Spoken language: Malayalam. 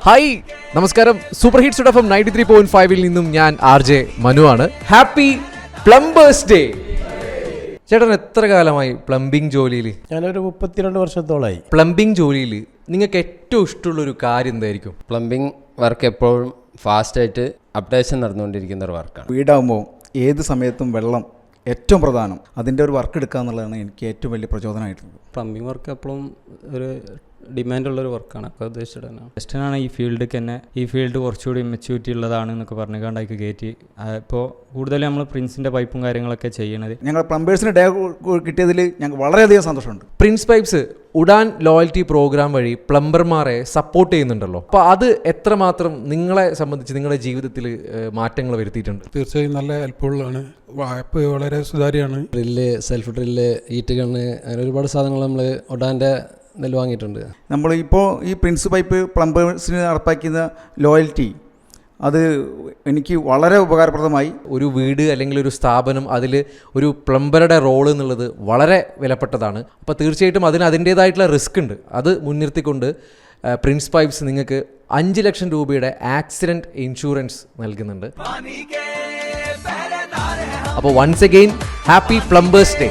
ഹായ് നമസ്കാരം. സൂപ്പർ ഹിറ്റ്സ് FM 93.5 നിന്നും ഞാൻ RJ മനു ആണ്. Happy plumbers day. ചേട്ടൻ എത്ര കാലമായി പ്ലംബിംഗ് ജോലിയിൽ? ഞാനൊരു 32 വർഷത്തോളമായി. പ്ലംബിംഗ് ജോലിയിൽ നിങ്ങൾക്ക് ഏറ്റവും ഇഷ്ടമുള്ളൊരു കാര്യം എന്തായിരിക്കും? പ്ലംബിംഗ് വർക്ക് എപ്പോഴും ഫാസ്റ്റായിട്ട് അപ്ഡേഷൻ നടന്നുകൊണ്ടിരിക്കുന്ന ഒരു വർക്കാണ്. വീടാകുമ്പോൾ ഏത് സമയത്തും വെള്ളം ഏറ്റവും പ്രധാനം. അതിൻ്റെ ഒരു വർക്ക് എടുക്കുക എന്നുള്ളതാണ് എനിക്ക് ഏറ്റവും വലിയ പ്രചോദനമായിട്ടുള്ളത്. പ്ലംബിംഗ് വർക്ക് എപ്പോഴും ഒരു ഡിമാൻഡുള്ളൊരു വർക്കാണ്. അപ്പോൾ ഉദ്ദേശിച്ചിട്ട് തന്നെ ജസ്റ്റിനാണ് ഈ ഫീൽഡിലേക്ക് തന്നെ ഈ ഫീൽഡ് കുറച്ചുകൂടി മെച്യൂരിറ്റി ഉള്ളതാണ് എന്നൊക്കെ പറഞ്ഞുകൊണ്ടാക്കി കയറ്റി. ഇപ്പോൾ കൂടുതലും നമ്മൾ പ്രിൻസിൻ്റെ പൈപ്പും കാര്യങ്ങളൊക്കെ ചെയ്യണത്. ഞങ്ങൾ പ്ലംബേഴ്സിന് ഡേ കിട്ടിയതിൽ ഞങ്ങൾക്ക് വളരെയധികം സന്തോഷമുണ്ട്. Prince Pipes Udaan loyalty program വഴി പ്ലംബർമാരെ സപ്പോർട്ട് ചെയ്യുന്നുണ്ടല്ലോ. അപ്പോൾ അത് എത്രമാത്രം നിങ്ങളെ സംബന്ധിച്ച് നിങ്ങളുടെ ജീവിതത്തിൽ മാറ്റങ്ങൾ വരുത്തിയിട്ടുണ്ട്? തീർച്ചയായും നല്ല ഹെൽപ്ഫുള്ളാണ്. വായ്പ വളരെ സുതാര്യമാണ്. Drill, self drill, heat gun, അങ്ങനെ ഒരുപാട് സാധനങ്ങൾ നമ്മൾ ഒഡാൻ്റെ നെല്ല് വാങ്ങിയിട്ടുണ്ട്. നമ്മളിപ്പോൾ ഈ പ്രിൻസ് പൈപ്പ് പ്ലംബേഴ്സിന് നടപ്പാക്കുന്ന ലോയൽറ്റി അത് എനിക്ക് വളരെ ഉപകാരപ്രദമായി. ഒരു വീട് അല്ലെങ്കിൽ ഒരു സ്ഥാപനം, അതിൽ ഒരു പ്ലംബറുടെ റോൾ എന്നുള്ളത് വളരെ വിലപ്പെട്ടതാണ്. അപ്പോൾ തീർച്ചയായിട്ടും അതിന് അതിൻ്റേതായിട്ടുള്ള റിസ്ക് ഉണ്ട്. അത് മുൻനിർത്തിക്കൊണ്ട് പ്രിൻസ് പൈപ്സ് നിങ്ങൾക്ക് 5 ലക്ഷം രൂപയുടെ ആക്സിഡൻറ്റ് ഇൻഷുറൻസ് നൽകുന്നുണ്ട്. അപ്പോൾ once again happy plumbers day.